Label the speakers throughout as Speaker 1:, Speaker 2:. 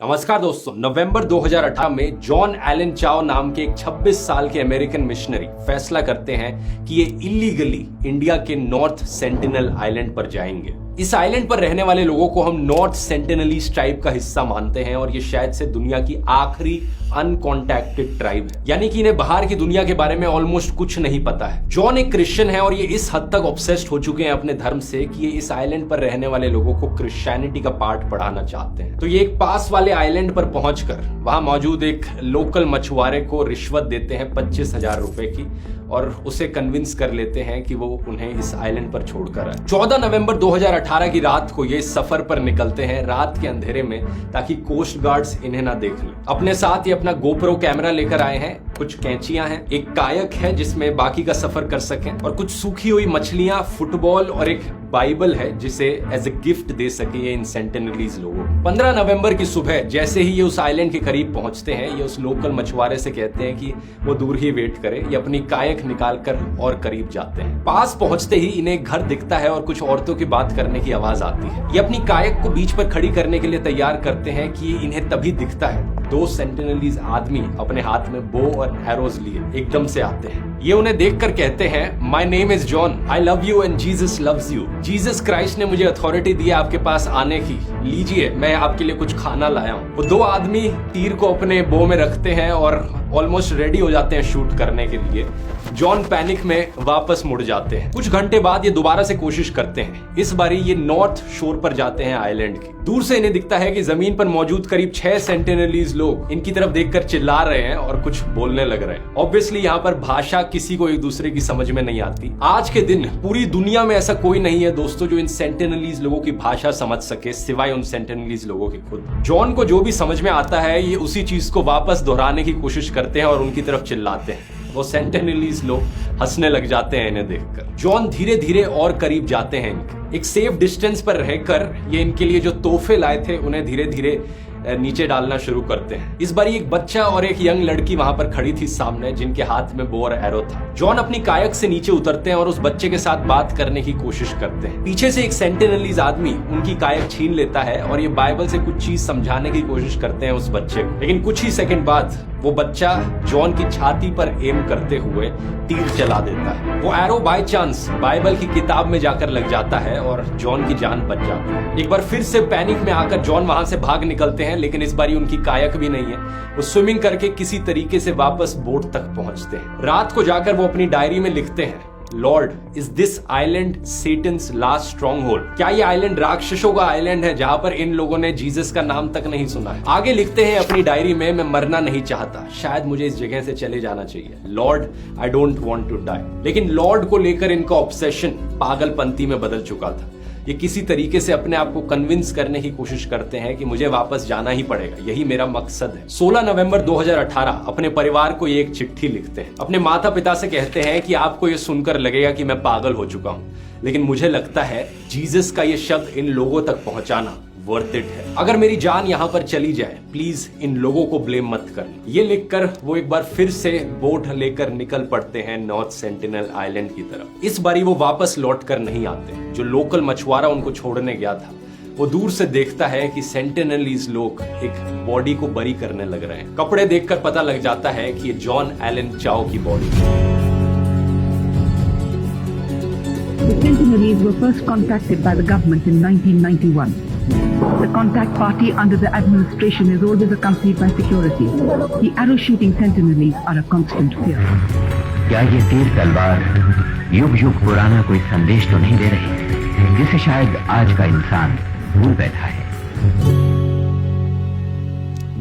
Speaker 1: नमस्कार दोस्तों, नवंबर 2018 में जॉन एलन चाओ नाम के एक 26 साल के अमेरिकन मिशनरी फैसला करते हैं कि ये इलीगली इंडिया के नॉर्थ सेंटिनल आइलैंड पर जाएंगे। इस आइलैंड पर रहने वाले लोगों को हम नॉर्थ सेंटिनलीज ट्राइब का हिस्सा मानते हैं और ये शायद से दुनिया की आखिरी अनकॉन्टैक्टेड ट्राइब है, यानी कि इन्हें बाहर की दुनिया के बारे में ऑलमोस्ट कुछ नहीं पता है। जॉन एक क्रिश्चियन है और ये इस हद तक ऑब्सेस्ड हो चुके हैं अपने धर्म से कि ये इस आइलैंड पर रहने वाले लोगों को क्रिश्चियनिटी का पाठ पढ़ाना चाहते हैं। तो ये एक पास वाले आइलैंड पर पहुंचकर वहां मौजूद एक लोकल मछुआरे को रिश्वत देते हैं 25,000 रुपए की और उसे कन्विंस कर लेते हैं कि वो उन्हें इस आइलैंड पर छोड़कर आए। 14 नवंबर 2018 की रात को ये इस सफर पर निकलते हैं रात के अंधेरे में, ताकि कोस्ट गार्ड्स इन्हें ना देख लें। अपने साथ ये अपना गोप्रो कैमरा लेकर आए हैं, कुछ कैंचियां हैं, एक कायक है जिसमें बाकी का सफर कर सकें, और कुछ सूखी हुई मछलियां, फुटबॉल और एक बाइबल है जिसे एज ए गिफ्ट दे सके ये इन सेंटिनलीज लोगों को। 15 नवंबर की सुबह जैसे ही ये उस आइलैंड के करीब पहुंचते हैं, ये उस लोकल मछुआरे से कहते हैं कि वो दूर ही वेट करे। ये अपनी कायक निकालकर और करीब जाते हैं। पास पहुंचते ही इन्हें एक घर दिखता है और कुछ औरतों की बात करने की आवाज आती है। ये अपनी कायक को बीच पर खड़ी करने के लिए तैयार करते हैं कि इन्हें तभी दिखता है 2 सेंटिनलीज आदमी अपने हाथ में बो और एरोज लिए एकदम से आते हैं। ये उन्हें देखकर कहते हैं, my name is John, I love you and Jesus loves you. Jesus Christ ने मुझे अथॉरिटी दी आपके पास आने की, लीजिए मैं आपके लिए कुछ खाना लाया हूँ। वो 2 आदमी तीर को अपने बो में रखते हैं और ऑलमोस्ट रेडी हो जाते हैं शूट करने के लिए। जॉन पैनिक में वापस मुड़ जाते हैं। कुछ घंटे बाद ये दोबारा से कोशिश करते हैं। इस बारी ये नॉर्थ शोर पर जाते हैं आइलैंड की। दूर से इन्हें दिखता है कि जमीन पर मौजूद करीब 6 सेंटिनलीज लोग इनकी तरफ देखकर चिल्ला रहे हैं और कुछ बोलने लग रहे हैं। ऑब्वियसली यहाँ पर भाषा किसी को एक दूसरे की समझ में नहीं आती। आज के दिन पूरी दुनिया में ऐसा कोई नहीं है दोस्तों जो इन सेंटिनलीज लोगों की भाषा समझ सके, सिवाय उन सेंटिनलीज लोगों के खुद। जॉन को जो भी समझ में आता है ये उसी चीज को वापस दोहराने की कोशिश करते हैं और उनकी तरफ चिल्लाते हैं। वो सेंटिनलीज लोग हंसने लग जाते हैं इन्हें देखकर। जॉन धीरे धीरे और करीब जाते हैं इनके। एक सेफ डिस्टेंस पर रहकर ये इनके लिए जो तोहफे लाए थे उन्हें धीरे धीरे नीचे डालना शुरू करते हैं। इस बार एक बच्चा और एक यंग लड़की वहां पर खड़ी थी सामने, जिनके हाथ में बो और एरो था। जॉन अपनी कायक से नीचे उतरते हैं और उस बच्चे के साथ बात करने की कोशिश करते हैं। पीछे से एक सेंटिनलीज आदमी उनकी कायक छीन लेता है और ये बाइबल से कुछ चीज समझाने की कोशिश करते हैं उस बच्चे को। लेकिन कुछ ही सेकंड बाद वो बच्चा जॉन की छाती पर एम करते हुए तीर चला देता है। वो एरो बाय चांस बाइबल की किताब में जाकर लग जाता है और जॉन की जान बच जाती है। एक बार फिर से पैनिक में आकर जॉन वहां से भाग निकलते हैं, लेकिन इस बारी उनकी कायक भी नहीं है। वो स्विमिंग करके किसी तरीके से वापस बोट तक पहुंचते हैं। रात को जाकर वो अपनी डायरी में लिखते हैं, Lord, is this island Satan's last strong hold? क्या ये आइलैंड राक्षसों का आइलैंड है जहां पर इन लोगों ने जीसस का नाम तक नहीं सुना है? आगे लिखते हैं अपनी डायरी में, मैं मरना नहीं चाहता, शायद मुझे इस जगह से चले जाना चाहिए। Lord, I don't want to die. लेकिन लॉर्ड को लेकर इनका ऑब्सेशन पागलपंती में बदल चुका था। ये किसी तरीके से अपने आप को कन्विंस करने की कोशिश करते हैं कि मुझे वापस जाना ही पड़ेगा, यही मेरा मकसद है। 16 नवंबर 2018 अपने परिवार को ये एक चिट्ठी लिखते हैं। अपने माता पिता से कहते हैं कि आपको ये सुनकर लगेगा कि मैं पागल हो चुका हूँ, लेकिन मुझे लगता है जीसस का ये शब्द इन लोगों तक पहुंचाना वर्थ इट है। अगर मेरी जान यहाँ पर चली जाए, प्लीज इन लोगों को ब्लेम मत कर। ये लिखकर वो एक बार फिर से बोट लेकर निकल पड़ते हैं नॉर्थ सेंटिनल आइलैंड की तरफ। इस बारी वो वापस लौट कर नहीं आते। जो लोकल मछुआरा उनको छोड़ने गया था वो दूर से देखता है कि सेंटिनलीज लोग एक बॉडी को बरी करने लग रहे हैं। कपड़े देखकर पता लग जाता है कि ये जॉन एलन चाओ की बॉडी है।
Speaker 2: The Sentinelese were first contacted by the government in 1991. The contact party under the administration is always accompanied by security. The arrow shooting Sentinelese are a constant fear.
Speaker 3: क्या ये तीर तलवार युग युग पुराना कोई संदेश तो नहीं दे रही, जिसे शायद आज का इंसान भूल बैठा है?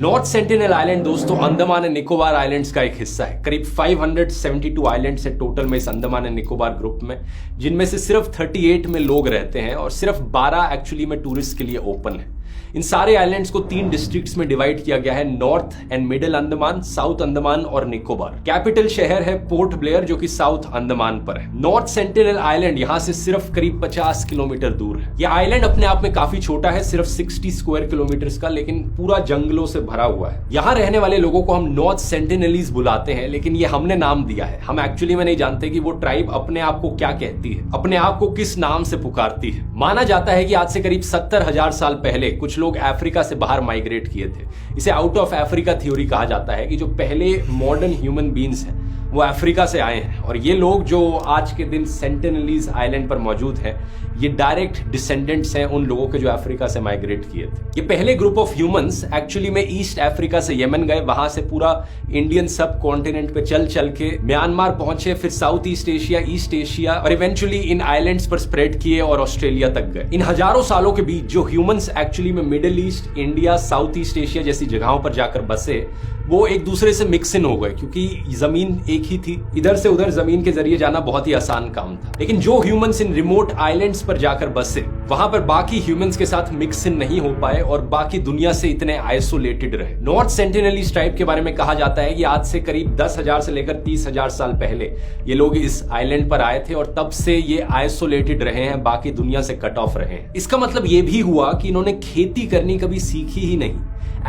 Speaker 1: नॉर्थ सेंटिनल आइलैंड दोस्तों अंडमान एंड निकोबार आइलैंड्स का एक हिस्सा है। करीब 572 आइलैंड्स है टोटल में इस अंडमान एंड निकोबार ग्रुप में, जिनमें से सिर्फ 38 में लोग रहते हैं और सिर्फ 12 एक्चुअली में टूरिस्ट के लिए ओपन है। इन सारे आइलैंड्स को 3 डिस्ट्रिक्ट्स में डिवाइड किया गया है, north and middle Andaman, south Andaman और निकोबार। कैपिटल शहर है पोर्ट ब्लेयर जो कि साउथ अंडमान पर है। नॉर्थ सेंटिनल आइलैंड यहाँ से सिर्फ करीब 50 किलोमीटर दूर है। यह आइलैंड अपने आप में काफी छोटा है, सिर्फ 60 स्क्वायर किलोमीटर का, लेकिन पूरा जंगलों से भरा हुआ है। यहाँ रहने वाले लोगों को हम नॉर्थ सेंटिनलीज बुलाते हैं, लेकिन ये हमने नाम दिया है। हम एक्चुअली में नहीं जानते कि वो ट्राइब अपने आप को क्या कहती है, अपने आप को किस नाम से पुकारती है। माना जाता है कि आज से करीब 70,000 साल पहले कुछ लोग अफ्रीका से बाहर माइग्रेट किए थे। इसे आउट ऑफ अफ्रीका थ्योरी कहा जाता है कि जो पहले मॉडर्न ह्यूमन बीइंग्स हैं वो अफ्रीका से आए हैं, और ये लोग जो आज के दिन सेंटिनलीज आइलैंड पर मौजूद हैं ये डायरेक्ट डिसेंडेंट्स हैं उन लोगों के जो अफ्रीका से माइग्रेट किए थे। ये पहले ग्रुप ऑफ ह्यूमंस एक्चुअली में ईस्ट अफ्रीका से यमन गए, वहां से पूरा इंडियन सब कॉन्टिनेंट पे चल चल के म्यांमार पहुंचे, फिर south east Asia, east Asia, और इवेंचुअली इन आइलैंड्स पर स्प्रेड किए और ऑस्ट्रेलिया तक गए। इन हजारों सालों के बीच जो ह्यूमंस एक्चुअली में middle east, India, south east Asia जैसी जगहों पर जाकर बसे वो एक दूसरे से मिक्स इन हो गए, क्योंकि जमीन एक ही थी, इधर से उधर जमीन के जरिए जाना बहुत ही आसान काम था। लेकिन जो ह्यूमंस इन रिमोट आइलैंड्स पर जाकर बसे वहां पर बाकी ह्यूमंस के साथ मिक्स इन नहीं हो पाए और बाकी दुनिया से इतने आइसोलेटेड रहे। नॉर्थ सेंटिनलीज ट्राइब के बारे में कहा जाता है कि आज से करीब 10,000 से लेकर 30,000 साल पहले ये लोग इस आइलैंड पर आए थे और तब से ये आइसोलेटेड रहे हैं, बाकी दुनिया से कट ऑफ रहे हैं। इसका मतलब ये भी हुआ कि इन्होंने खेती करनी कभी सीखी ही नहीं।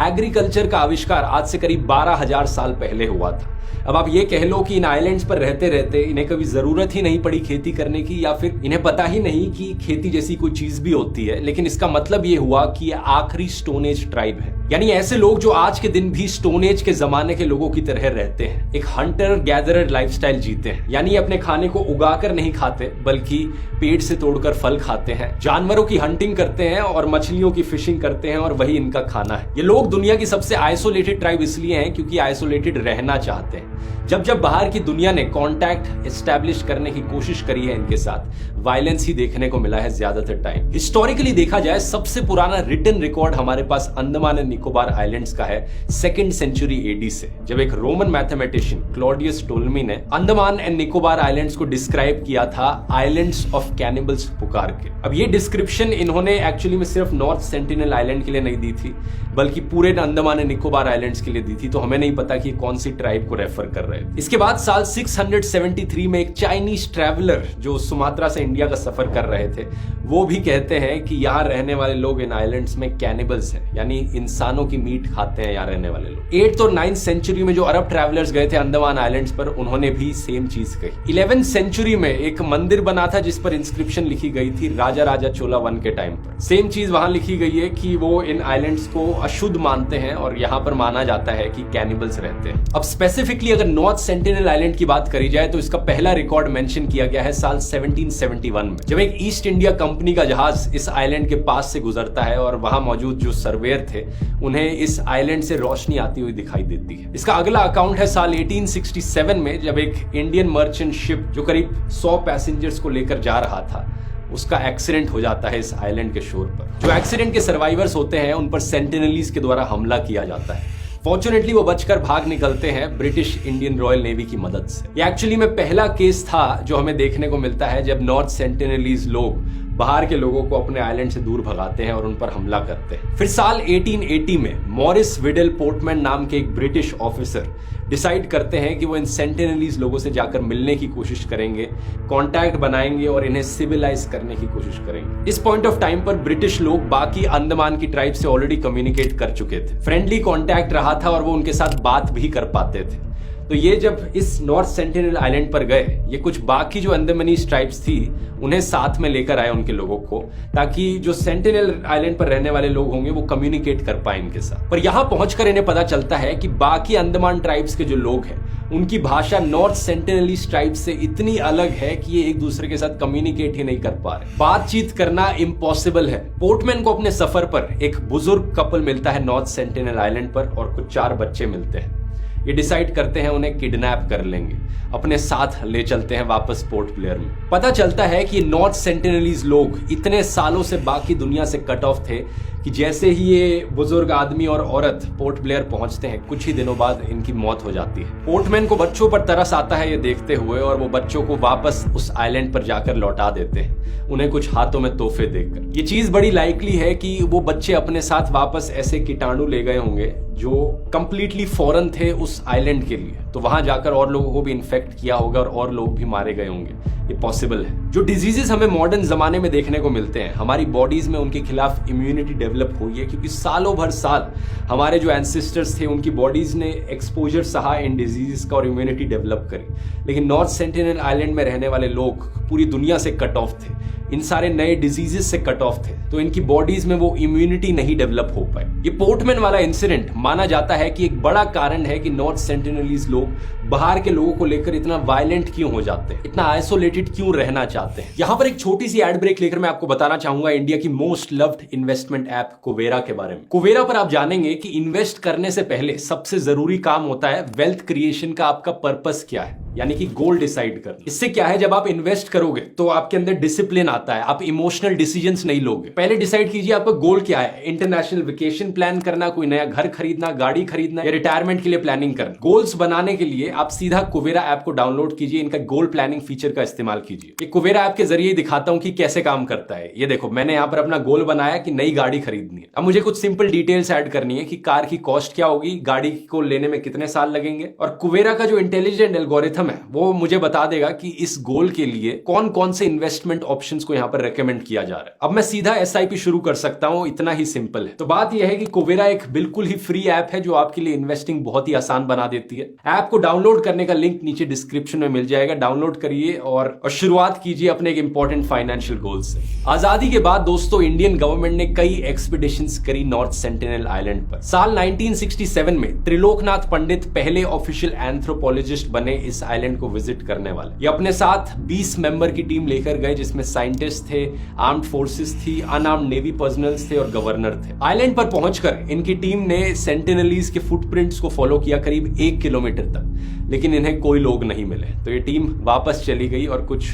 Speaker 1: एग्रीकल्चर का आविष्कार आज से करीब 12,000 साल पहले हुआ था। अब आप ये कह लो कि इन आइलैंड्स पर रहते रहते इन्हें कभी जरूरत ही नहीं पड़ी खेती करने की, या फिर इन्हें पता ही नहीं कि खेती जैसी कोई चीज भी होती है, लेकिन इसका मतलब ये हुआ कि ये आखिरी स्टोन एज ट्राइब है। यानी ऐसे लोग जो आज के दिन भी स्टोन एज के जमाने के लोगों की तरह रहते हैं, एक हंटर गैदरर लाइफस्टाइल जीते हैं। यानी अपने खाने को उगाकर नहीं खाते बल्कि पेड़ से तोड़कर फल खाते हैं, जानवरों की हंटिंग करते हैं और मछलियों की फिशिंग करते हैं और वही इनका खाना है। ये लोग दुनिया की सबसे आइसोलेटेड ट्राइब इसलिए हैं क्योंकि आइसोलेटेड रहना चाहते हैं। जब बाहर की दुनिया ने कांटेक्ट एस्टैब्लिश करने की कोशिश करी है इनके साथ, वायलेंस ही देखने को मिला है ज्यादातर टाइम। हिस्टोरिकली देखा जाए सबसे पुराना रिटन रिकॉर्ड हमारे पास अंडमान एंड निकोबार आइलैंड्स का है 2nd सेंचुरी एडी से, जब एक रोमन मैथमेटिशियन क्लॉडियस टोल्मी ने अंडमान एंड निकोबार आइलैंड्स को डिस्क्राइब किया था आइलैंड्स ऑफ कैनिबल्स पुकार के। अब ये डिस्क्रिप्शन इन्होंने एक्चुअली में सिर्फ नॉर्थ सेंटिनल आइलैंड के लिए नहीं दी थी बल्कि पूरे अंडमान एंड निकोबार आइलैंड्स के लिए दी थी, तो हमें नहीं पता कि कौन सी ट्राइब को रेफर कर रहे थे। इसके बाद साल 673 में एक चाइनीज ट्रैवलर जो सुमात्रा से इंडिया का सफर कर रहे थे वो भी कहते हैं कि यहाँ रहने वाले लोग इन आइलैंड्स में कैनिबल्स हैं, यानी इंसानों की मीट खाते हैं यहाँ रहने वाले लोग। 8th और 9th सेंचुरी में जो अरब ट्रैवलर्स गए थे अंडमान आइलैंड्स पर उन्होंने भी सेम चीज कही। 11th सेंचुरी में एक मंदिर बना था जिस पर इंस्क्रिप्शन लिखी गई थी राजा राजा चोला 1 के टाइम पर। सेम चीज वहां लिखी गई है कि वो इन आइलैंड्स को अशुद्ध मानते हैं और यहाँ पर माना जाता है कि कैनिबल्स रहते हैं। अब स्पेसिफिकली अगर नॉर्थ सेंटिनल आइलैंड की बात करी जाए तो इसका पहला रिकॉर्ड मेंशन किया गया है साल 1771 में, जब एक ईस्ट इंडिया कंपनी का जहाज इस आइलैंड के पास से गुजरता है और वहां मौजूद जो सर्वेयर थे उन्हें इस आइलैंड से रोशनी आती हुई दिखाई देती है। इसका अगला अकाउंट है साल 1867 में, जब एक इंडियन मर्चेंट शिप जो करीब 100 पैसेंजर्स को लेकर जा रहा था उसका एक्सीडेंट हो जाता है इस आइलैंड के शोर पर। जो एक्सीडेंट के सर्वाइवर्स होते हैं उन पर सेंटिनलीज के द्वारा हमला किया जाता है। फॉर्चुनेटली वो बचकर भाग निकलते हैं ब्रिटिश इंडियन रॉयल नेवी की मदद से। ये एक्चुअली में पहला केस था जो हमें देखने को मिलता है जब नॉर्थ सेंटिनलीज लोग बाहर के लोगों को अपने आइलैंड से दूर भगाते हैं और उन पर हमला करते हैं। फिर साल 1880 में मॉरिस विडल पोर्टमैन नाम के एक ब्रिटिश ऑफिसर डिसाइड करते हैं कि वो इन सेंटिनलीज लोगों से जाकर मिलने की कोशिश करेंगे, कांटेक्ट बनाएंगे और इन्हें सिविलाइज करने की कोशिश करेंगे। इस पॉइंट ऑफ टाइम पर ब्रिटिश लोग बाकी अंडमान की ट्राइब से ऑलरेडी कम्युनिकेट कर चुके थे, फ्रेंडली कांटेक्ट रहा था और वो उनके साथ बात भी कर पाते थे। तो ये जब इस नॉर्थ सेंटिनल आइलैंड पर गए, ये कुछ बाकी जो अंडमानीज ट्राइब्स थी उन्हें साथ में लेकर आए उनके लोगों को, ताकि जो सेंटिनल आइलैंड पर रहने वाले लोग होंगे वो कम्युनिकेट कर पाए इनके साथ। पर यहाँ पहुंचकर इन्हें पता चलता है कि बाकी अंडमान ट्राइब्स के जो लोग हैं उनकी भाषा नॉर्थ सेंटिनलीज ट्राइब से इतनी अलग है कि ये एक दूसरे के साथ कम्युनिकेट ही नहीं कर पा रहे, बातचीत करना इम्पॉसिबल है। पोर्टमैन को अपने सफर पर एक बुजुर्ग कपल मिलता है नॉर्थ सेंटिनल आइलैंड पर और कुछ 4 बच्चे मिलते हैं। ये डिसाइड करते हैं उन्हें किडनैप कर लेंगे, अपने साथ ले चलते हैं वापस पोर्ट ब्लेयर में। पता चलता है कि नॉर्थ सेंटिनलीज लोग इतने सालों से बाकी दुनिया से कट ऑफ थे कि जैसे ही ये बुजुर्ग आदमी और औरत पोर्ट ब्लेयर पहुंचते हैं कुछ ही दिनों बाद इनकी मौत हो जाती है। पोर्टमैन को बच्चों पर तरस आता है ये देखते हुए और वो बच्चों को वापस उस आइलैंड पर जाकर लौटा देते हैं, उन्हें कुछ हाथों में तोहफे देकर। ये चीज बड़ी लाइकली है कि वो बच्चे अपने साथ वापस ऐसे कीटाणु ले गए होंगे जो कंप्लीटली फॉरेन थे उस आइलैंड के लिए, तो वहां जाकर और लोगों को भी इन्फेक्ट किया होगा और लोग भी मारे गए होंगे। ये पॉसिबल है। जो डिजीजेस हमें मॉडर्न जमाने में देखने को मिलते हैं, हमारी बॉडीज में उनके खिलाफ इम्यूनिटी डेवलप हुई है, क्योंकि सालों भर साल हमारे जो एंसेस्टर्स थे उनकी बॉडीज ने एक्सपोजर सहा इन डिजीजेस का और इम्यूनिटी डेवलप करी। लेकिन नॉर्थ सेंटिनल आइलैंड में रहने वाले लोग पूरी दुनिया से कट ऑफ थे, इन सारे नए डिजीजेस से कट ऑफ थे, तो इनकी बॉडीज में वो इम्यूनिटी नहीं डेवलप हो पाई। ये पोर्टमैन वाला इंसिडेंट माना जाता है कि एक बड़ा कारण है कि नॉर्थ सेंटिनलीज लोग बाहर के लोगों को लेकर इतना वायलेंट क्यों हो जाते हैं, इतना आइसोलेटेड क्यों रहना चाहते हैं। यहां पर एक छोटी सी एड ब्रेक लेकर मैं आपको बताना चाहूंगा इंडिया की most loved investment app Kuvera के बारे में। कुवेरा पर आप जानेंगे कि इन्वेस्ट करने से पहले सबसे जरूरी काम होता है वेल्थ क्रिएशन का आपका पर्पस क्या है, यानी कि गोल डिसाइड करना। इससे क्या है, जब आप इन्वेस्ट करोगे तो आपके अंदर डिसिप्लिन आता है, आप इमोशनल डिसीजंस नहीं लोगे। पहले डिसाइड कीजिए आपका गोल क्या है। इंटरनेशनल वेकेशन प्लान करना, कोई नया घर खरीदना, गाड़ी खरीदना, या रिटायरमेंट के लिए प्लानिंग करना। गोल्स बनाने के लिए आप सीधा कुवेरा ऐप को डाउनलोड कीजिए, इनका गोल प्लानिंग फीचर का इस्तेमाल कीजिए। ये कुवेरा ऐप के जरिए दिखाता हूं कि कैसे काम करता है। ये देखो, मैंने यहां पर अपना गोल बनाया कि नई गाड़ी खरीदनी है। अब मुझे कुछ सिंपल डिटेल्स ऐड करनी है कि कार की कॉस्ट क्या होगी, गाड़ी को लेने में कितने साल लगेंगे, और कुवेरा का जो इंटेलिजेंट एल्गोरिथम है वो मुझे बता देगा कि इस गोल के लिए कौन कौन से इन्वेस्टमेंट ऑप्शंस को यहां पर रेकमेंड किया जा रहा है। अब मैं सीधा एसआईपी शुरू कर सकता हूं, इतना ही सिंपल है। तो बात यह है कि कुवेरा एक बिल्कुल ही फ्री ऐप है जो आपके लिए इन्वेस्टिंग बहुत ही आसान बना देती है। ऐप को डाउनलोड करने का लिंक नीचे डिस्क्रिप्शन में मिल जाएगा, डाउनलोड करिए और शुरुआत कीजिए अपने एक इंपॉर्टेंट फाइनेंशियल गोल से। आजादी के बाद दोस्तों इंडियन गवर्नमेंट ने कई एक्सपीडिशंस करी नॉर्थ सेंटिनल आइलैंड पर। साल 1967 में त्रिलोकनाथ पंडित पहले ऑफिशियल एंथ्रोपोलॉजिस्ट बने इस आइलैंड को विजिट करने वाले। ये अपने साथ 20 मेंबर की टीम लेकर गए, जिसमें साइंटिस्ट थे, आर्म्ड फोर्सेस थी, अनआर्म्ड नेवी पर्सनल्स थे और गवर्नर थे। आइलैंड पर पहुंचकर इनकी टीम ने सेंटिनलीज के फुटप्रिंट्स को फॉलो किया करीब 1 किलोमीटर तक, लेकिन इन्हें कोई लोग नहीं मिले। तो ये टीम वापस चली गई और कुछ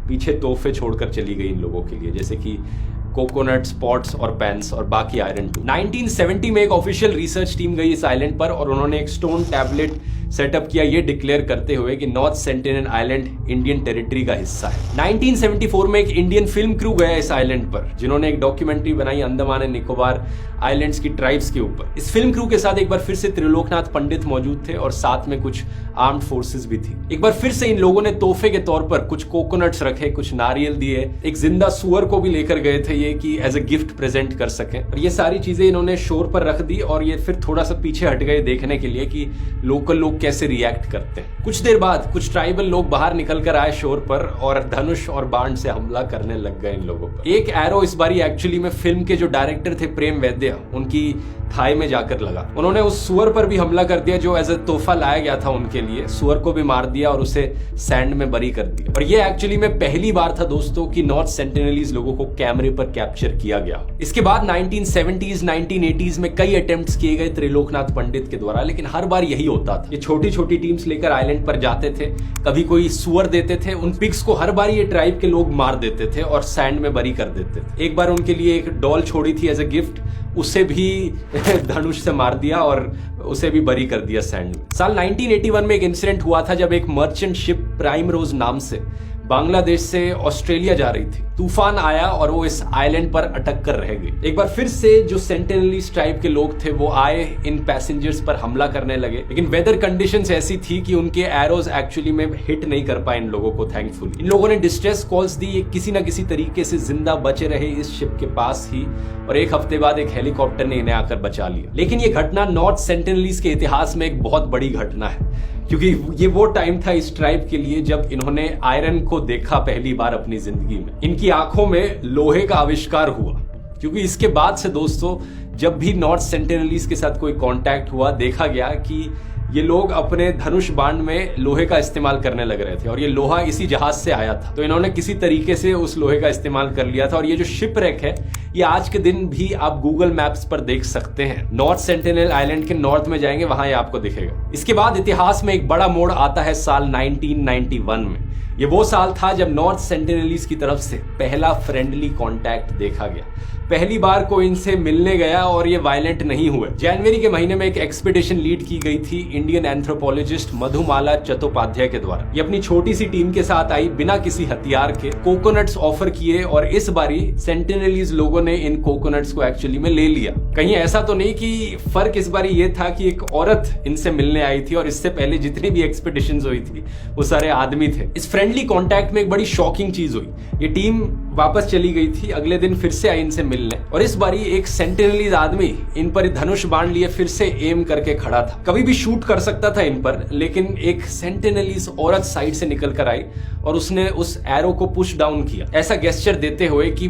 Speaker 1: पीछे तोहफे छोड़कर चली गई इन लोगों के लिए, जैसे कि कोकोनट्स, पॉट्स और पेन्स और बाकी आयरन टूल। 1970 में एक ऑफिशियल रिसर्च टीम गई इस आइलैंड पर और उन्होंने एक स्टोन टैबलेट सेटअप किया, ये डिक्लेयर करते हुए कि north sentinel island Indian territory का हिस्सा है। 1974 में एक इंडियन फिल्म क्रू गया इस आइलैंड पर, जिन्होंने एक डॉक्यूमेंट्री बनाई अंडमान एंड निकोबार आइलैंड्स की ट्राइब्स के ऊपर। इस फिल्म क्रू के साथ एक बार फिर से त्रिलोकनाथ पंडित मौजूद थे और साथ में कुछ आर्म्ड फोर्सेस भी थी। एक बार फिर से इन लोगों ने तोहफे के तौर पर कुछ कोकोनट्स रखे, कुछ नारियल दिए, एक जिंदा सुअर को भी लेकर गए थे ये कि एज अ गिफ्ट प्रेजेंट कर सकें। और ये सारी चीजें इन्होंने शोर पर रख दी और ये फिर थोड़ा सा पीछे हट गए देखने के लिए कि लोकल लोग कैसे रिएक्ट करते हैं। कुछ देर बाद कुछ ट्राइबल लोग बाहर निकल कर आए शोर पर और धनुष और बाण से हमला करने लग गए इन लोगों पर। एक एरो इस बारी एक्चुअली में फिल्म के जो डायरेक्टर थे प्रेम वैद्य, उनकी थाई में जाकर लगा। उन्होंने उस सुअर पर भी हमला कर दिया जो एज अ तोहफा लाया गया था उनके लिए। सुअर को भी मार दिया और उसे सैंड में बरी कर दिया। और ये एक्चुअली में पहली बार था दोस्तों कि नॉर्थ सेंटिनलीज लोगों को कैमरे पर कैप्चर किया गया। इसके बाद 1970s 1980s में कई अटेम्प्ट्स किए गए त्रिलोकनाथ पंडित के द्वारा, लेकिन हर बार यही होता था। ये छोटी छोटी टीम्स लेकर आइलैंड पर जाते थे, कभी कोई सुअर देते थे, उन पिग्स को हर बार ये ट्राइब के लोग मार देते थे और सैंड में बरी कर देते थे। एक बार उनके लिए एक डॉल छोड़ी थी एज अ गिफ्ट, उसे भी धनुष से मार दिया और उसे भी बरी कर दिया सैंड में। साल 1981 में एक इंसिडेंट हुआ था जब एक मर्चेंट शिप प्राइम रोज नाम से बांग्लादेश से ऑस्ट्रेलिया जा रही थी। तूफान आया और वो इस आइलैंड पर अटक कर रह गई। एक बार फिर से जो सेंटिनलीज ट्राइब के लोग थे वो आए, इन पैसेंजर्स पर हमला करने लगे, लेकिन वेदर कंडीशंस ऐसी थी कि उनके एरोज एक्चुअली में हिट नहीं कर पाए इन लोगों को। थैंकफुली इन लोगों ने डिस्ट्रेस कॉल्स दी, किसी ना किसी तरीके से जिंदा बचे रहे इस शिप के पास ही, और एक हफ्ते बाद एक हेलीकॉप्टर ने इन्हें आकर बचा लिया। लेकिन ये घटना नॉर्थ सेंटिनलीज के इतिहास में एक बहुत बड़ी घटना है, क्योंकि ये वो टाइम था इस ट्राइब के लिए जब इन्होंने आयरन को देखा पहली बार अपनी जिंदगी में। इनकी आंखों में लोहे का आविष्कार हुआ, क्योंकि इसके बाद से दोस्तों जब भी नॉर्थ सेंटिनलीज के साथ कोई कांटेक्ट हुआ, देखा गया कि ये लोग अपने धनुष बाण में लोहे का इस्तेमाल करने लग रहे थे और ये लोहा इसी जहाज से आया था। तो इन्होंने किसी तरीके से उस लोहे का इस्तेमाल कर लिया था। और ये जो शिपरेक है ये आज के दिन भी आप गूगल मैप्स पर देख सकते हैं। नॉर्थ सेंटिनल आइलैंड के नॉर्थ में जाएंगे, वहां ये आपको दिखेगा। इसके बाद इतिहास में एक बड़ा मोड़ आता है साल 1991 में। ये वो साल था जब नॉर्थ सेंटिनलीज की तरफ से पहला फ्रेंडली कांटेक्ट देखा गया। पहली बार कोई इनसे मिलने गया और ये वायलेंट नहीं हुए। जनवरी के महीने में एक एक्सपीडिशन लीड की गई थी इंडियन एंथ्रोपोलॉजिस्ट मधुमाला चट्टोपाध्याय के द्वारा। ये अपनी छोटी सी टीम के साथ आई, बिना किसी हथियार के कोकोनट्स ऑफर किए, और इस बारी सेंटिनलीज लोगों ने इन कोकोनट्स को एक्चुअली में ले लिया। कहीं ऐसा तो नहीं कि फर्क इस बारी ये था कि एक औरत इनसे मिलने आई थी और इससे पहले जितनी भी एक्सपीडिशंस हुई थी वो सारे आदमी थे। इस फ्रेंडली कांटेक्ट में एक बड़ी शॉकिंग चीज हुई। ये टीम वापस चली गई थी, अगले दिन फिर से आई इनसे मिलने, और इस बारी एक सेंटिनलीज आदमी इन पर धनुष बाण लिए फिर से एम करके खड़ा था। कभी भी शूट कर सकता था इन पर, लेकिन एक सेंटिनलीज औरत साइड से निकल कर आई और उसने उस एरो को पुश डाउन किया, ऐसा गेस्चर देते हुए कि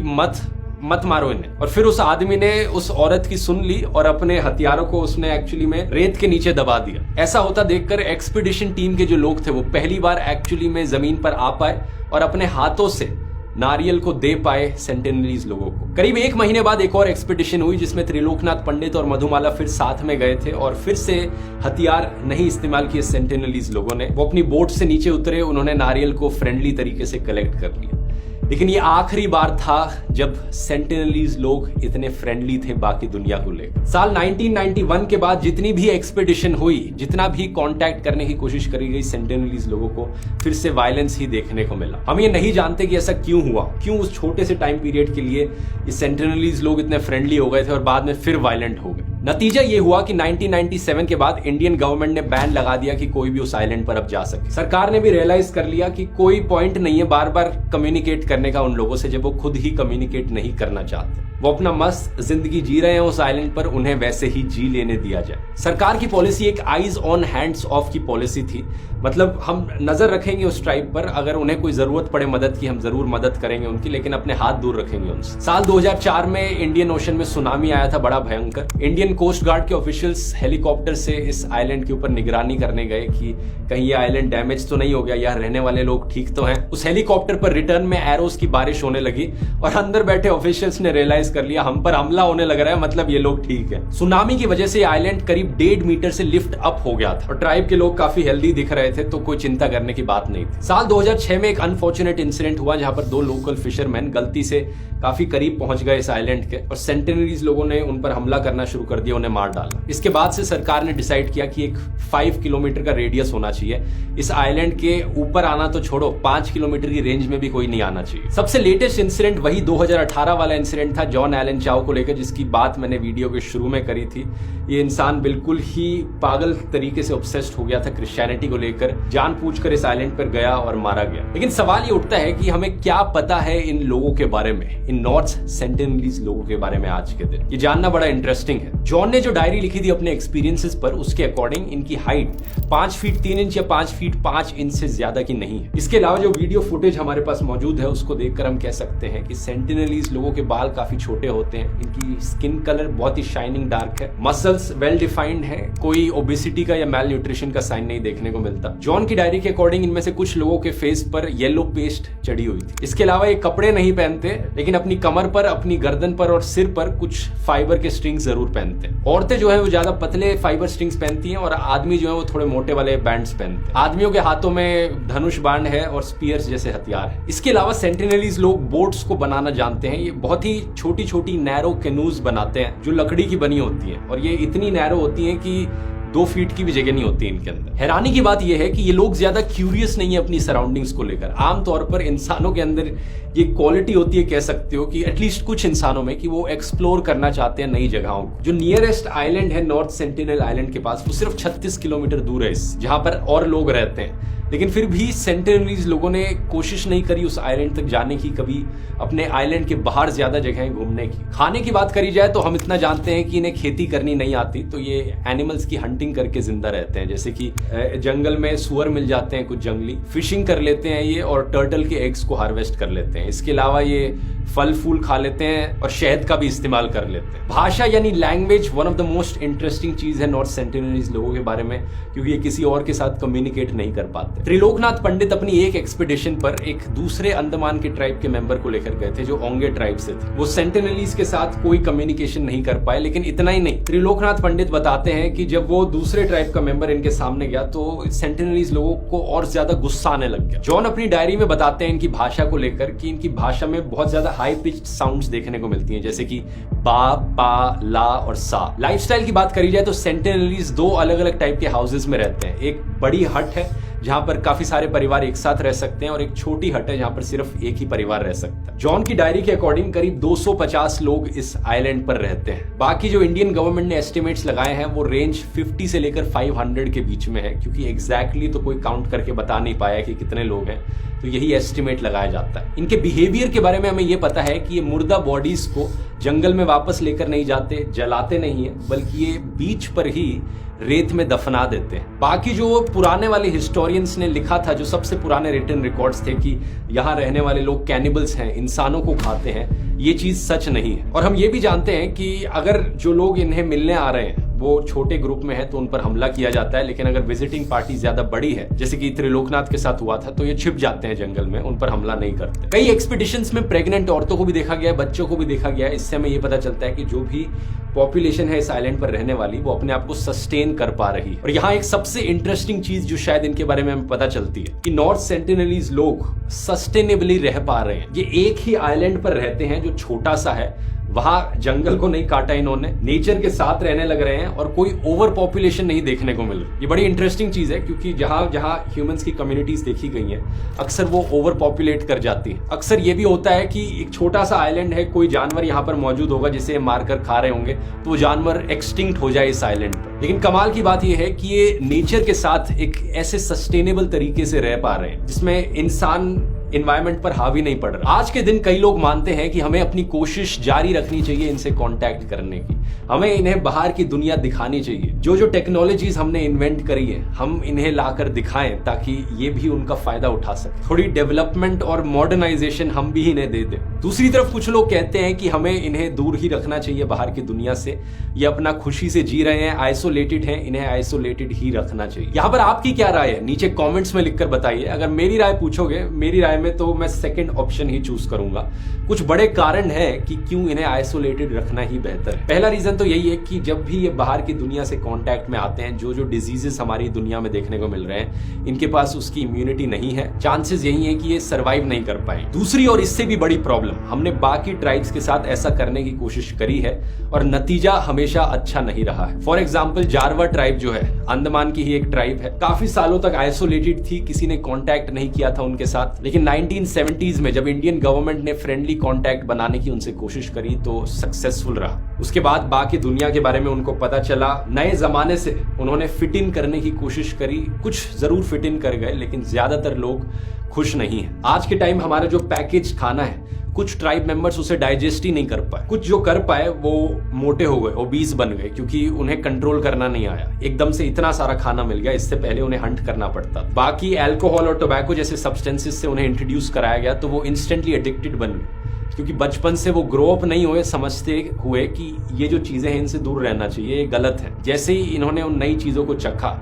Speaker 1: मत मारो इन्हें। और फिर उस आदमी ने उस औरत की सुन ली और अपने हथियारों को उसने एक्चुअली में रेत के नीचे दबा दिया। ऐसा होता देखकर एक्सपीडिशन टीम के जो लोग थे वो पहली बार एक्चुअली में जमीन पर आ पाए और अपने हाथों से नारियल को दे पाए सेंटिनलीज लोगों को। करीब 1 महीने बाद एक और एक्सपीडिशन हुई जिसमें त्रिलोकनाथ पंडित और मधुमाला फिर साथ में गए थे और फिर से हथियार नहीं इस्तेमाल किए सेंटिनलीज लोगों ने। वो अपनी बोट से नीचे उतरे, उन्होंने नारियल को फ्रेंडली तरीके से कलेक्ट कर लिया। लेकिन ये आखिरी बार था जब सेंटिनलीज लोग इतने फ्रेंडली थे बाकी दुनिया को लेकर। साल 1991 के बाद जितनी भी एक्सपीडिशन हुई, जितना भी कांटेक्ट करने की कोशिश करी गई सेंटिनलीज लोगों को, फिर से वायलेंस ही देखने को मिला। हम ये नहीं जानते कि ऐसा क्यों हुआ, क्यों उस छोटे से टाइम पीरियड के लिए ये सेंटिनलीज लोग इतने फ्रेंडली हो गए थे और बाद में फिर वायलेंट हो गए। नतीजा ये हुआ कि 1997 के बाद इंडियन गवर्नमेंट ने बैन लगा दिया कि कोई भी उस आइलैंड पर अब जा सके। सरकार ने भी रियलाइज कर लिया कि कोई पॉइंट नहीं है बार बार कम्युनिकेट करने का उन लोगों से जब वो खुद ही कम्युनिकेट नहीं करना चाहते। वो अपना मस्त जिंदगी जी रहे हैं उस आइलैंड पर, उन्हें वैसे ही जी लेने दिया जाए। सरकार की पॉलिसी एक आईज ऑन हैंड्स ऑफ की पॉलिसी थी, मतलब हम नजर रखेंगे उस ट्राइब पर, अगर उन्हें कोई जरूरत पड़े मदद की हम जरूर मदद करेंगे उनकी, लेकिन अपने हाथ दूर रखेंगे उनसे। साल 2004 में इंडियन ओशन में सुनामी आया था बड़ा भयंकर। इंडियन कोस्ट गार्ड के ऑफिशियल्स हेलीकॉप्टर से इस आइलैंड के ऊपर निगरानी करने गए कि कहीं ये आइलैंड डैमेज तो नहीं हो गया, यहाँ रहने वाले लोग ठीक तो हैं। उस हेलीकॉप्टर पर रिटर्न में एरोस की बारिश होने लगी और अंदर बैठे ऑफिशियल्स ने रियलाइज कर लिया हम पर हमला होने लग रहा है, मतलब ये लोग ठीक है। सुनामी की वजह से आइलैंड करीब 1.5 मीटर से लिफ्ट अप हो गया था और ट्राइब के लोग काफी हेल्दी दिख रहे थे, तो कोई चिंता करने की बात नहीं थी। साल 2006 में एक अनफॉर्चुनेट इंसिडेंट हुआ जहां पर 2 लोकल फिशरमैन गलती से काफी करीब पहुंच गए इस आइलैंड के और सेंटिनलीज लोगों ने उन पर हमला करना शुरू कर दिया, उन्हें मार डाला। इसके बाद से सरकार ने डिसाइड किया कि एक 5 किलोमीटर का रेडियस होना चाहिए। इस आइलैंड के ऊपर आना तो छोड़ो, 5 किलोमीटर की रेंज में भी कोई नहीं आना चाहिए। सबसे लेटेस्ट इंसिडेंट वही 2018 वाला इंसिडेंट था जॉन एलन चाओ को लेकर, जिसकी बात मैंने वीडियो के शुरू में करी थी। ये इंसान बिल्कुल ही पागल तरीके से ऑब्सेस्ड हो गया था क्रिश्चियनिटी को लेकर, जानबूझकर इस आइलैंड पर गया और मारा गया। लेकिन सवाल ये उठता है कि हमें क्या पता है इन लोगों के बारे में, इन नॉर्थ सेंटिनलीज लोगों के बारे में आज के दिन? ये जानना बड़ा इंटरेस्टिंग है। जॉन ने जो डायरी लिखी थी अपने एक्सपीरियंसेस पर, उसके अकॉर्डिंग इनकी हाइट 5 फीट 3 इंच या 5 फीट 5 इंच से ज्यादा की नहीं है। इसके अलावा जो वीडियो फुटेज हमारे पास मौजूद है उसको देखकर हम कह सकते हैं कि सेंटिनलीज लोगों के बाल काफी छोटे होते हैं, इनकी स्किन कलर बहुत ही शाइनिंग डार्क है, मसल्स वेल डिफाइंड है, कोई ओबेसिटी का या मैल न्यूट्रिशन का साइन नहीं देखने को मिलता। जॉन की डायरी के अकॉर्डिंग इनमें से कुछ लोगों के फेस पर येलो पेस्ट चढ़ी हुई थी। इसके अलावा ये कपड़े नहीं पहनते, लेकिन अपनी कमर पर, अपनी गर्दन पर और सिर पर कुछ फाइबर के स्ट्रिंग्स जरूर पहनते हैं। औरतें जो है वो ज्यादा पतले फाइबर स्ट्रिंग्स पहनती हैं और आदमी जो है वो थोड़े मोटे वाले बैंड्स पहनते हैं। आदमियों के हाथों में धनुष बाण है और स्पीयर्स जैसे हथियार है। इसके अलावा सेंटिनलीज लोग बोट्स को बनाना जानते हैं। ये बहुत ही छोटी छोटी नैरो कैनूज बनाते हैं जो लकड़ी की बनी होती है और ये इतनी नैरो होती है कि 2 फीट की भी जगह नहीं होती इनके अंदर। हैरानी की बात यह है कि ये लोग ज्यादा क्यूरियस नहीं है अपनी सराउंडिंग्स को लेकर। आमतौर पर इंसानों के अंदर ये क्वालिटी होती है, कह सकते हो कि एटलीस्ट कुछ इंसानों में, कि वो एक्सप्लोर करना चाहते हैं नई जगहों को। जो नियरेस्ट आइलैंड है नॉर्थ सेंटिनल आइलैंड के पास, वो सिर्फ 36 किलोमीटर दूर है जहां पर और लोग रहते हैं। लेकिन फिर भी सेंटिनलीज लोगों ने कोशिश नहीं करी उस आइलैंड तक जाने की, कभी अपने आइलैंड के बाहर ज्यादा जगहें घूमने की। खाने की बात करी जाए तो हम इतना जानते हैं कि इन्हें खेती करनी नहीं आती, तो ये एनिमल्स की हंटिंग करके जिंदा रहते हैं। जैसे कि जंगल में सुअर मिल जाते हैं कुछ जंगली, फिशिंग कर लेते हैं ये और टर्टल के एग्स को हार्वेस्ट कर लेते हैं। इसके अलावा ये फल फूल खा लेते हैं और शहद का भी इस्तेमाल कर लेते हैं। भाषा यानी language one of the most interesting चीज है नॉर्थ सेंटिनलीज लोगों के बारे में, क्योंकि ये किसी और के साथ कम्युनिकेट नहीं कर पाते। त्रिलोकनाथ पंडित अपनी एक एक्सपीडिशन पर एक दूसरे अंडमान के ट्राइब के मेंबर को लेकर गए थे जो ओंगे ट्राइब से थे। वो सेंटिनलीज के साथ कोई कम्युनिकेशन नहीं कर पाए। लेकिन इतना ही नहीं, त्रिलोकनाथ पंडित बताते हैं कि जब वो दूसरे ट्राइब का मेंबर इनके सामने गया तो सेंटिनलीज लोगों को और ज्यादा गुस्सा आने लग गया। जॉन अपनी डायरी में बताते हैं इनकी भाषा को लेकर कि इनकी भाषा में बहुत ज्यादा हाई पिच्ड साउंड्स देखने को मिलती हैं, जैसे कि बा, पा, ला और सा। लाइफस्टाइल की बात करी जाए तो सेंटिनलीज 2 अलग अलग टाइप के हाउसेस में रहते हैं। एक बड़ी हट है जहां पर काफी सारे परिवार एक साथ रह सकते हैं, और एक छोटी हट है जहां पर सिर्फ एक ही परिवार रह सकता है। जॉन की डायरी के अकॉर्डिंग करीब 250 लोग इस आइलैंड पर रहते हैं। बाकी जो इंडियन गवर्नमेंट ने एस्टिमेट्स लगाए हैं वो रेंज 50 से लेकर 500 के बीच में है, क्योंकि एग्जैक्टली तो कोई काउंट करके बता नहीं पाया कि कितने लोग हैं, तो यही एस्टिमेट लगाया जाता है। इनके बिहेवियर के बारे में हमें यह पता है कि ये मुर्दा बॉडीज को जंगल में वापस लेकर नहीं जाते, जलाते नहीं है, बल्कि ये बीच पर ही रेत में दफना देते हैं। बाकी जो पुराने वाले हिस्टोरियंस ने लिखा था, जो सबसे पुराने रिटन रिकॉर्ड्स थे कि यहाँ रहने वाले लोग कैनिबल्स हैं, इंसानों को खाते हैं, ये चीज सच नहीं है। और हम ये भी जानते हैं कि अगर जो लोग इन्हें मिलने आ रहे हैं वो छोटे ग्रुप में है तो उन पर हमला किया जाता है, लेकिन अगर विजिटिंग पार्टी ज्यादा बड़ी है, जैसे कि त्रिलोकनाथ के साथ हुआ था, तो ये छिप जाते हैं जंगल में, उन पर हमला नहीं करते। कई एक्सपीडिशंस में प्रेग्नेंट औरतों को भी देखा गया है, बच्चों को भी देखा गया है। इससे हमें ये पता चलता है कि जो भी पॉपुलेशन है इस आइलैंड पर रहने वाली, वो अपने आप को सस्टेन कर पा रही है। और यहाँ एक सबसे इंटरेस्टिंग चीज जो शायद इनके बारे में हमें पता चलती है कि नॉर्थ सेंटिनलीज लोग सस्टेनेबली रह पा रहे हैं। ये एक ही आइलैंड पर रहते हैं जो छोटा सा है, वहां जंगल को नहीं काटा इन्होंने, नेचर के साथ रहने लग रहे हैं, और कोई ओवर पॉपुलेशन नहीं देखने को मिल रही। ये बड़ी इंटरेस्टिंग चीज है, क्योंकि जहां जहां ह्यूमंस की कम्युनिटीज देखी गई हैं, अक्सर वो ओवर पॉपुलेट कर जाती है। अक्सर ये भी होता है कि एक छोटा सा आइलैंड है, कोई जानवर यहाँ पर मौजूद होगा जिसे मारकर खा रहे होंगे, तो वो जानवर एक्सटिंक्ट हो जाए इस आइलैंड पर। लेकिन कमाल की बात यह है कि ये नेचर के साथ एक ऐसे सस्टेनेबल तरीके से रह पा रहे हैं जिसमें इंसान एनवायरमेंट पर हावी नहीं पड़ रहा। आज के दिन कई लोग मानते हैं कि हमें अपनी कोशिश जारी रखनी चाहिए इनसे कांटेक्ट करने की, हमें इन्हें बाहर की दुनिया दिखानी चाहिए। जो जो टेक्नोलॉजीज हमने इन्वेंट करी है, हम इन्हें लाकर दिखाएं ताकि ये भी उनका फायदा उठा सके। थोड़ी डेवलपमेंट और मॉडर्नाइजेशन हम भी इन्हें दे दें। दूसरी तरफ कुछ लोग कहते हैं कि हमें इन्हें दूर ही रखना चाहिए बाहर की दुनिया से, ये अपना खुशी से जी रहे हैं, आइसोलेटेड हैं, इन्हें आइसोलेटेड ही रखना चाहिए। यहाँ पर आपकी क्या राय है, नीचे कॉमेंट्स में लिखकर बताइए। अगर मेरी राय पूछोगे, मेरी राय में तो मैं सेकंड ऑप्शन ही चूज करूंगा। कुछ बड़े कारण हैं कि क्यों इन्हें आइसोलेटेड रखना ही बेहतर है। पहला रीजन तो यही है कि जब भी ये बाहर की दुनिया से कांटेक्ट में आते हैं, जो जो डिजीजेस हमारी दुनिया में देखने को मिल रहे हैं, इनके पास उसकी इम्यूनिटी नहीं है, चांसेस यही है कि ये सर्वाइव नहीं कर पाए। दूसरी और इससे भी बड़ी प्रॉब्लम, हमने बाकी ट्राइब्स के साथ ऐसा करने की कोशिश करी है और नतीजा हमेशा अच्छा नहीं रहा है। फॉर एग्जाम्पल जारवा ट्राइब जो है, अंडमान की ही एक ट्राइब है, काफी सालों तक आइसोलेटेड थी, किसी ने कॉन्टैक्ट नहीं किया था उनके साथ। लेकिन 1970s में जब इंडियन गवर्नमेंट ने फ्रेंडली कांटेक्ट बनाने की उनसे कोशिश करी तो सक्सेसफुल रहा। उसके बाद बाकी दुनिया के बारे में उनको पता चला, नए जमाने से उन्होंने फिट इन करने की कोशिश करी, कुछ जरूर फिट इन कर गए, लेकिन ज्यादातर लोग खुश नहीं है। आज के टाइम हमारा जो पैकेज खाना है, कुछ ट्राइब मेंबर्स उसे डाइजेस्ट ही नहीं कर पाए, कुछ जो कर पाए वो मोटे हो गए, ओबीस बन गए, क्योंकि उन्हें कंट्रोल करना नहीं आया। एकदम से इतना सारा खाना मिल गया, इससे पहले उन्हें हंट करना पड़ता। बाकी अल्कोहल और टोबैको जैसे सब्सटेंसेस से उन्हें इंट्रोड्यूस कराया गया तो वो इंस्टेंटली एडिक्टेड बन गए, क्योंकि बचपन से वो ग्रो अप नहीं हुए समझते हुए कि ये जो चीजें हैं इनसे दूर रहना चाहिए, ये गलत है। जैसे ही इन्होंने उन नई चीजों को चखा,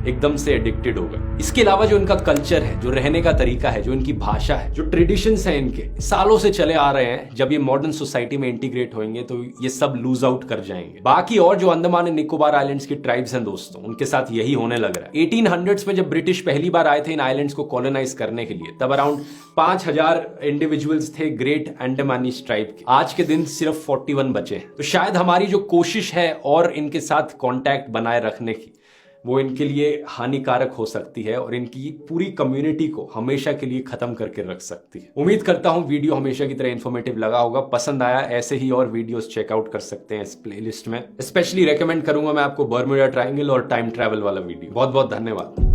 Speaker 1: एकदम से एडिक्टेड हो गए। इसके अलावा जो इनका कल्चर है, जो रहने का तरीका है, जो इनकी भाषा है, जो ट्रेडिशंस हैं इनके सालों से चले आ रहे हैं, जब ये मॉडर्न सोसाइटी में इंटीग्रेट होंगे तो ये सब लूज आउट कर जाएंगे। बाकी और जो अंडमान एंड निकोबार आइलैंड्स की ट्राइब्स हैं दोस्तों, उनके साथ यही होने लग रहा है। 1800s में जब ब्रिटिश पहली बार आए थे इन आइलैंड्स को कॉलोनाइज करने के लिए, तब अराउंड 5000 इंडिविजुअल्स थे ग्रेट अंडमानीज ट्राइब के। आज के दिन सिर्फ 41 बचे हैं। तो शायद हमारी जो कोशिश है और इनके साथ कॉन्टैक्ट बनाए रखने की, वो इनके लिए हानिकारक हो सकती है और इनकी पूरी कम्युनिटी को हमेशा के लिए खत्म करके रख सकती है। उम्मीद करता हूं वीडियो हमेशा की तरह इन्फॉर्मेटिव लगा होगा, पसंद आया। ऐसे ही और वीडियोस चेकआउट कर सकते हैं इस प्लेलिस्ट में। स्पेशली रेकमेंड करूंगा मैं आपको बर्मुडा ट्रायंगल और टाइम ट्रैवल वाला वीडियो। बहुत बहुत धन्यवाद।